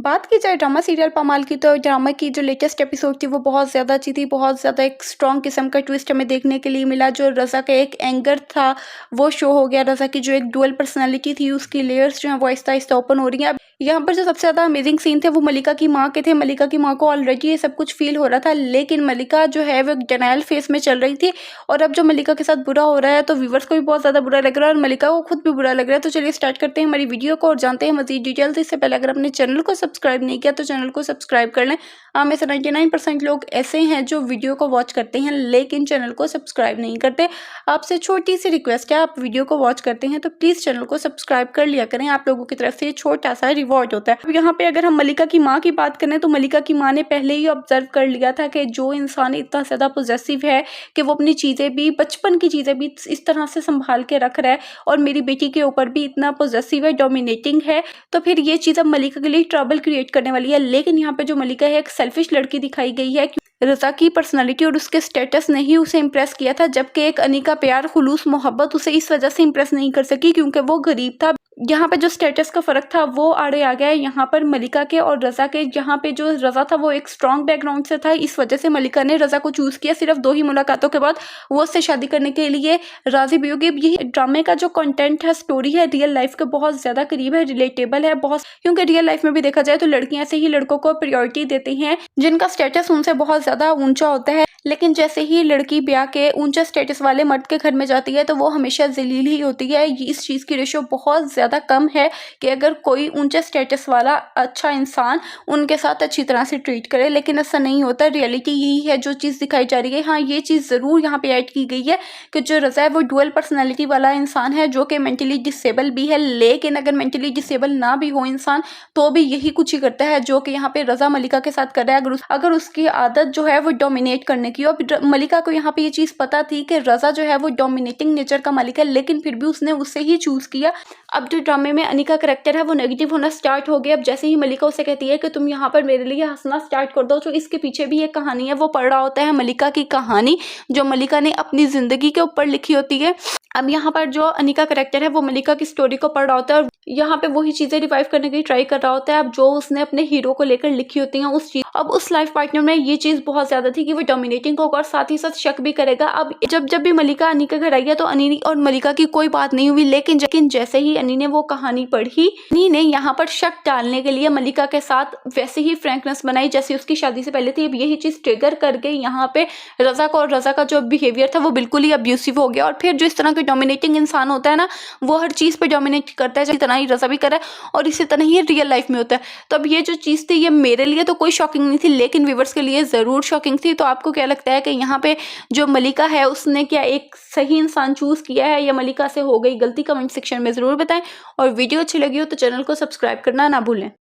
बात की जाए ड्रामा सीरियल पामाल की, तो ड्रामा की जो लेटेस्ट एपिसोड थी वो बहुत ज़्यादा अच्छी थी। बहुत ज़्यादा एक स्ट्रॉन्ग किस्म का ट्विस्ट हमें देखने के लिए मिला। जो रज़ा का एक एंगर था वो शो हो गया। रज़ा की जो एक डुअल पर्सनैलिटी थी उसकी लेयर्स जो हैं वो आहिस्ता-आहिस्ता ओपन हो रही हैं। अब यहाँ पर जो सबसे ज़्यादा अमेजिंग सीन थे वो मलिका की माँ के थे। मलिका की माँ को ऑलरेडी ये सब कुछ फ़ील हो रहा था, लेकिन मलिका जो है वो एक डिनायल फेज़ में चल रही थी। और अब जो मलिका के साथ बुरा हो रहा है तो व्यूअर्स को भी बहुत ज़्यादा बुरा लग रहा है और मलिका को खुद भी बुरा लग रहा है। तो चलिए स्टार्ट करते हैं हमारी वीडियो को और जानते हैं मज़ीद डिटेल्स। इससे पहले अगर अपने चैनल को सब्सक्राइब नहीं किया तो चैनल को सब्सक्राइब कर लें। में से 99% लोग ऐसे हैं जो वीडियो को वॉच करते हैं लेकिन चैनल को सब्सक्राइब नहीं करते। आपसे छोटी सी रिक्वेस्ट है, आप वीडियो को वॉच करते हैं तो प्लीज़ चैनल को सब्सक्राइब कर लिया करें। आप लोगों की तरफ से छोटा सा रिवॉर्ड होता है। अब यहाँ पे अगर हम मलिका की माँ की बात करें तो मलिका की माँ ने पहले ही ऑब्जर्व कर लिया था कि जो इंसान इतना ज़्यादा पॉजेसिव है कि वो अपनी चीज़ें भी, बचपन की चीज़ें भी इस तरह से संभाल के रख रहा है और मेरी बेटी के ऊपर भी इतना पॉजेसिव है, डोमिनेटिंग है, तो फिर ये चीज़ अब मलिका के लिए ट्रबल क्रिएट करने वाली है। लेकिन यहाँ पे जो मलिका है एक सेल्फिश लड़की दिखाई गई है। रज़ा की पर्सनालिटी और उसके स्टेटस ने ही उसे इम्प्रेस किया था, जबकि एक अनी का प्यार, खुलूस, मोहब्बत उसे इस वजह से इम्प्रेस नहीं कर सकी क्योंकि वो गरीब था। यहाँ पे जो स्टेटस का फ़र्क था वो आड़े आ गया है यहाँ पर मलिका के और रज़ा के। जहाँ पे जो रज़ा था वो एक स्ट्रॉन्ग बैकग्राउंड से था, इस वजह से मलिका ने रज़ा को चूज़ किया। सिर्फ 2 ही मुलाकातों के बाद वो उससे शादी करने के लिए राज़ी भी होगी। यही ड्रामे का जो कंटेंट है, स्टोरी है, रियल लाइफ के बहुत ज़्यादा करीब है, रिलेटेबल है बहुत, क्योंकि रियल लाइफ में भी देखा जाए तो लड़कियां ऐसे ही लड़कों को प्रायोरिटी देती हैं जिनका स्टेटस उनसे बहुत ज़्यादा ऊंचा होता है। लेकिन जैसे ही लड़की ब्याह के ऊंचे स्टेटस वाले मर्द के घर में जाती है तो वो हमेशा जलील ही होती है। इस चीज़ की रेशो बहुत ज़्यादा कम है कि अगर कोई ऊंचे स्टेटस वाला अच्छा इंसान उनके साथ अच्छी तरह से ट्रीट करे, लेकिन ऐसा नहीं होता। रियलिटी यही है जो चीज़ दिखाई जा रही है। हाँ, ये चीज़ ज़रूर यहाँ पे ऐड की गई है कि जो रज़ा है वो डुअल पर्सनैलिटी वाला इंसान है जो कि मेंटली डिसेबल भी है, लेकिन अगर मेंटली डिसेबल ना भी हो इंसान तो भी यही कुछ ही करता है जो कि यहाँ पे रज़ा मलिका के साथ कर रहा है। अगर उसकी आदत जो है वो डोमिनेट करने की, और मलिका को यहाँ पे ये चीज़ पता थी कि रज़ा जो है वो डोमिनेटिंग नेचर का मालिक है, लेकिन फिर भी उसने उससे ही चूज़ किया। अब जो ड्रामे में अनी का करैक्टर है वो नेगेटिव होना स्टार्ट हो गया। अब जैसे ही मलिका उसे कहती है कि तुम यहाँ पर मेरे लिए हंसना स्टार्ट कर दो, तो इसके पीछे भी एक कहानी है। वो पढ़ रहा होता है मलिका की कहानी जो मलिका ने अपनी ज़िंदगी के ऊपर लिखी होती है। अब यहाँ पर जो अनी का करैक्टर है वो मलिका की स्टोरी को पढ़ रहा होता है और यहाँ पे वही चीज़ें रिवाइव करने की ट्राई कर रहा होता है। अब जो उसने अपने हीरो को लेकर लिखी होती हैं उस चीज़, अब उस लाइफ पार्टनर में ये चीज़ बहुत ज़्यादा थी कि वो डोमिनेटिंग होगा और साथ ही साथ शक भी करेगा। अब जब भी मलिका अनी के घर आई है तो अनी और मलिका की कोई बात नहीं हुई, लेकिन जैसे ही अनी ने वो कहानी पढ़ी, अनी ने यहाँ पर शक डालने के लिए मलिका के साथ वैसे ही फ्रैंकनेस बनाई जैसे उसकी शादी से पहले थी। अब यही चीज़ ट्रिगर कर गई यहाँ पे रज़ा को, और रज़ा का जो बिहेवियर था वो बिल्कुल ही अब्यूसिव हो गया। और फिर जो इस तरह के डोमिनेटिंग इंसान होता है ना, वो हर चीज़ पे डोमिनेट करता है, जिस तरह ही रज़ा भी कर रहा है और इसी तरह ही रियल लाइफ में होता है। तो अब ये जो चीज़ थी ये मेरे लिए तो कोई शॉकिंग नहीं थी, लेकिन व्यूवर्स के लिए ज़रूर शॉकिंग थी। तो आपको क्या लगता है कि यहाँ पे जो मलिका है उसने क्या एक सही इंसान चूज़ किया है या मलिका से हो गई गलती? कमेंट सेक्शन में ज़रूर बताएं और वीडियो अच्छी लगी हो तो चैनल को सब्सक्राइब करना ना भूलें।